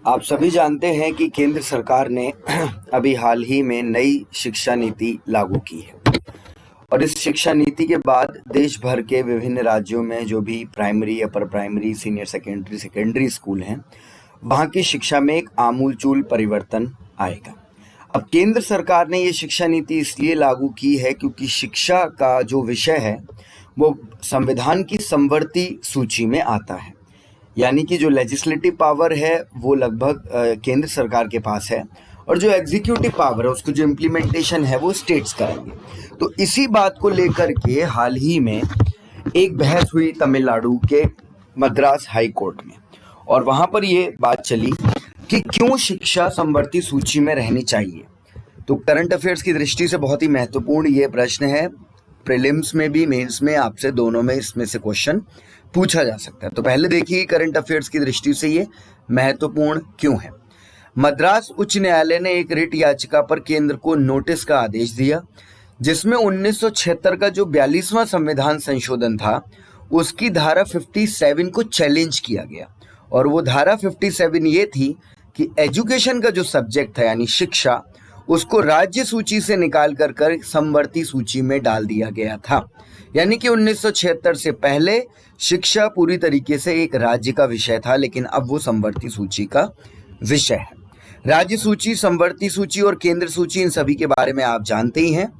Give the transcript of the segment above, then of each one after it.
आप सभी जानते हैं कि केंद्र सरकार ने अभी हाल ही में नई शिक्षा नीति लागू की है और इस शिक्षा नीति के बाद देश भर के विभिन्न राज्यों में जो भी primary, upper primary, senior secondary school हैं, वहाँ की शिक्षा में एक आमूलचूल परिवर्तन आएगा। अब केंद्र सरकार ने ये शिक्षा नीति इसलिए लागू की है क्योंकि शिक्षा का जो विषय है वो संविधान की समवर्ती सूची में आता है, यानी कि जो लेजिस्लेटिव पावर है वो लगभग केंद्र सरकार के पास है और जो एग्जीक्यूटिव पावर है उसको जो इम्प्लीमेंटेशन है वो स्टेट्स करेंगे। तो इसी बात को लेकर के हाल ही में एक बहस हुई तमिलनाडु के मद्रास हाई कोर्ट में और वहाँ पर ये बात चली कि क्यों शिक्षा समवर्ती सूची में रहनी चाहिए। तो करंट अफेयर्स की दृष्टि से बहुत ही महत्वपूर्ण ये प्रश्न है। प्रीलिम्स में भी, मेंस में, आपसे दोनों में इसमें से क्वेश्चन पूछा जा सकता है। तो पहले देखिए करंट अफेयर्स की दृष्टि से ये महत्वपूर्ण क्यों है। मद्रास उच्च न्यायालय ने एक रिट याचिका पर केंद्र को नोटिस का आदेश दिया जिसमें 1976 का जो 42वां संविधान संशोधन था उसकी धारा 57 को चैलेंज किया गया और वो धारा 57 ये थी कि एजुकेशन का जो सब्जेक्ट था यानी शिक्षा, उसको राज्य सूची से निकाल कर समवर्ती सूची में डाल दिया गया था। यानी कि 1976 से पहले शिक्षा पूरी तरीके से एक राज्य का विषय था, लेकिन अब वो समवर्ती सूची का विषय है। राज्य सूची, समवर्ती सूची और केंद्र सूची, इन सभी के बारे में आप जानते ही हैं।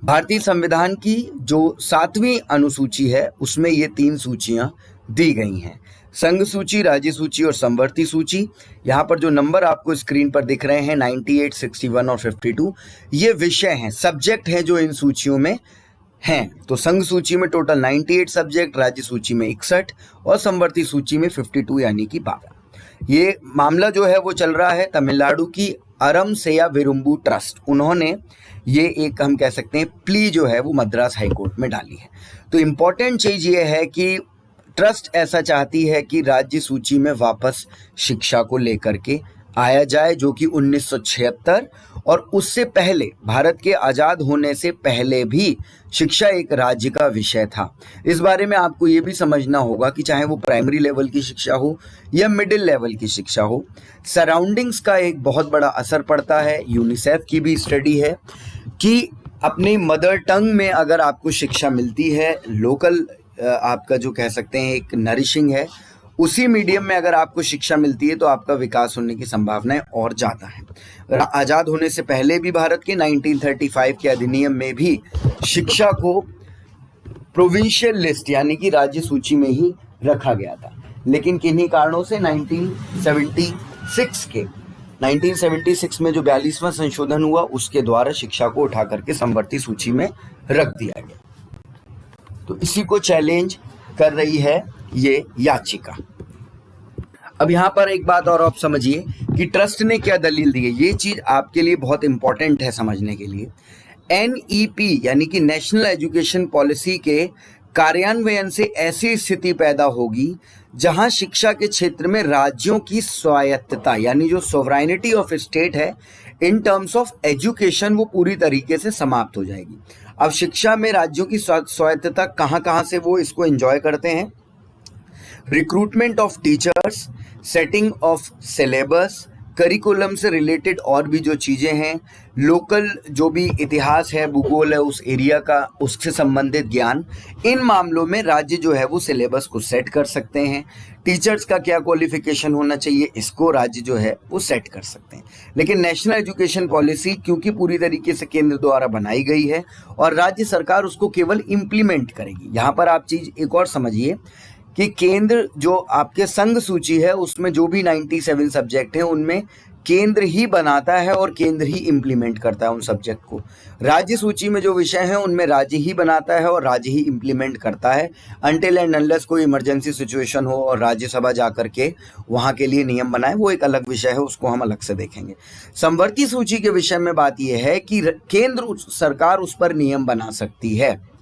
भारतीय संविधान की जो 7वीं अनुसूची है उसमें ये 3 सूचियां दी गई हैं, संघ सूची, राज्य सूची और समवर्ती सूची। यहाँ पर जो नंबर आपको स्क्रीन पर दिख रहे हैं 98, 61 और 52, ये विषय हैं, सब्जेक्ट हैं जो इन सूचियों में हैं। तो संघ सूची में टोटल 98 सब्जेक्ट, राज्य सूची में 61 और समवर्ती सूची में 52 यानी कि 12। ये मामला जो है वो चल रहा है तमिलनाडु की अरमसेया विरुम्बु ट्रस्ट। उन्होंने ये एक, हम कह सकते हैं, प्ली जो है वो मद्रास हाई कोर्ट में डाली है। तो इम्पॉर्टेंट चीज़ ये है कि ट्रस्ट ऐसा चाहती है कि राज्य सूची में वापस शिक्षा को लेकर के आया जाए, जो कि 1976 और उससे पहले, भारत के आज़ाद होने से पहले भी शिक्षा एक राज्य का विषय था। इस बारे में आपको ये भी समझना होगा कि चाहे वो प्राइमरी लेवल की शिक्षा हो या मिडिल लेवल की शिक्षा हो, सराउंडिंग्स का एक बहुत बड़ा असर पड़ता है। यूनिसेफ की भी स्टडी है कि अपनी मदर टंग में अगर आपको शिक्षा मिलती है, लोकल आपका जो कह सकते हैं एक नरिशिंग है, उसी मीडियम में अगर आपको शिक्षा मिलती है तो आपका विकास होने की संभावनाएं और ज़्यादा है। आज़ाद होने से पहले भी भारत के 1935 के अधिनियम में भी शिक्षा को प्रोविंशियल लिस्ट यानी कि राज्य सूची में ही रखा गया था, लेकिन किन्हीं कारणों से 1976 में जो 42वां संशोधन हुआ उसके द्वारा शिक्षा को उठा करके समवर्ती सूची में रख दिया गया। तो इसी को चैलेंज कर रही है ये याचिका। अब यहाँ पर एक बात और आप समझिए कि ट्रस्ट ने क्या दलील दी है। ये चीज आपके लिए बहुत इंपॉर्टेंट है समझने के लिए। एनईपी यानी कि नेशनल एजुकेशन पॉलिसी के कार्यान्वयन से ऐसी स्थिति पैदा होगी जहां शिक्षा के क्षेत्र में राज्यों की स्वायत्तता यानी जो सोवरेनिटी ऑफ स्टेट है इन टर्म्स ऑफ एजुकेशन वो पूरी तरीके से समाप्त हो जाएगी। अब शिक्षा में राज्यों की स्वायत्तता कहाँ से वो इसको एंजॉय करते हैं। Recruitment of teachers, setting of syllabus, curriculum से रिलेटेड और भी जो चीज़ें हैं, लोकल जो भी इतिहास है, भूगोल है उस एरिया का, उससे संबंधित ज्ञान, इन मामलों में राज्य जो है वो सिलेबस को सेट कर सकते हैं। टीचर्स का क्या क्वालिफिकेशन होना चाहिए, इसको राज्य जो है वो सेट कर सकते हैं। लेकिन नेशनल एजुकेशन पॉलिसी क्योंकि पूरी तरीके से केंद्र द्वारा बनाई गई है और राज्य सरकार उसको केवल इम्प्लीमेंट करेगी। यहाँ पर आप चीज़ एक और समझिए कि केंद्र जो आपके संघ सूची है उसमें जो भी 97 सब्जेक्ट हैं उनमें केंद्र ही बनाता है और केंद्र ही इम्प्लीमेंट करता है उन सब्जेक्ट को। राज्य सूची में जो विषय हैं उनमें राज्य ही बनाता है और राज्य ही इम्प्लीमेंट करता है, अनटिल एंड अनलेस कोई इमरजेंसी सिचुएशन हो और राज्यसभा जा करके वहाँ के लिए नियम बनाए, वो एक अलग विषय है, उसको हम अलग से देखेंगे। समवर्ती सूची के विषय में बात यह है कि केंद्र सरकार उस पर नियम बना सकती है,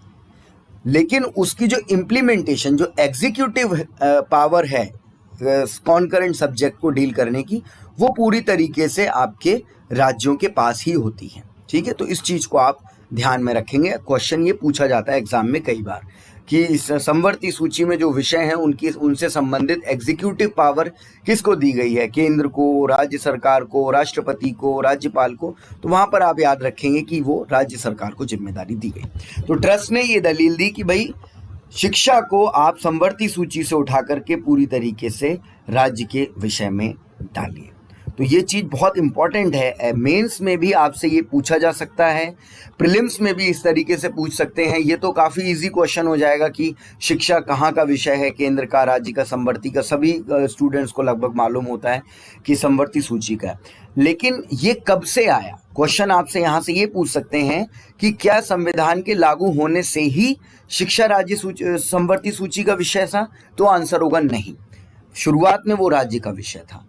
लेकिन उसकी जो इम्प्लीमेंटेशन, जो एग्जीक्यूटिव पावर है कॉन्करेंट सब्जेक्ट को डील करने की, वो पूरी तरीके से आपके राज्यों के पास ही होती है। ठीक है, तो इस चीज़ को आप ध्यान में रखेंगे। क्वेश्चन ये पूछा जाता है एग्जाम में कई बार कि इस समवर्ती सूची में जो विषय हैं उनसे संबंधित एग्जीक्यूटिव पावर किसको दी गई है, केंद्र को, राज्य सरकार को, राष्ट्रपति को, राज्यपाल को, तो वहां पर आप याद रखेंगे कि वो राज्य सरकार को जिम्मेदारी दी गई। तो ट्रस्ट ने ये दलील दी कि भाई शिक्षा को आप समवर्ती सूची से उठा करके पूरी तरीके से राज्य के विषय में डालिए। तो ये चीज़ बहुत इंपॉर्टेंट है। मेंस में भी आपसे ये पूछा जा सकता है, प्रीलिम्स में भी इस तरीके से पूछ सकते हैं। ये तो काफ़ी इजी क्वेश्चन हो जाएगा कि शिक्षा कहाँ का विषय है, केंद्र का, राज्य का, समवर्ती का। सभी स्टूडेंट्स को लगभग मालूम होता है कि समवर्ती सूची का। लेकिन ये कब से आया, क्वेश्चन आपसे यहाँ से ये पूछ सकते हैं कि क्या संविधान के लागू होने से ही शिक्षा राज्य समवर्ती सूची का विषय था? तो आंसर होगा नहीं। शुरुआत में वो राज्य का विषय था।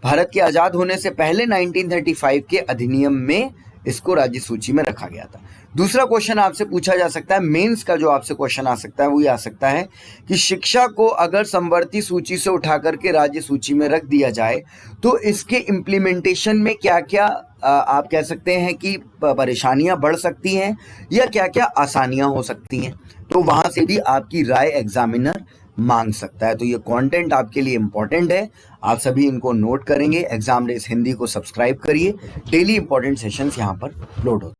भारत के आज़ाद होने से पहले 1935 के अधिनियम में इसको राज्य सूची में रखा गया था। दूसरा क्वेश्चन आपसे पूछा जा सकता है, मेंस का जो आपसे क्वेश्चन आ सकता है वो ये आ सकता है कि शिक्षा को अगर समवर्ती सूची से उठा करके राज्य सूची में रख दिया जाए तो इसके इम्प्लीमेंटेशन में क्या क्या आप कह सकते हैं कि परेशानियां बढ़ सकती हैं या क्या क्या आसानियां हो सकती हैं। तो वहां से भी आपकी राय एग्जामिनर मांग सकता है। तो ये कंटेंट आपके लिए इंपॉर्टेंट है, आप सभी इनको नोट करेंगे। एग्जाम रेस हिंदी को सब्सक्राइब करिए, डेली इंपॉर्टेंट सेशंस यहाँ पर अपलोड होते हैं।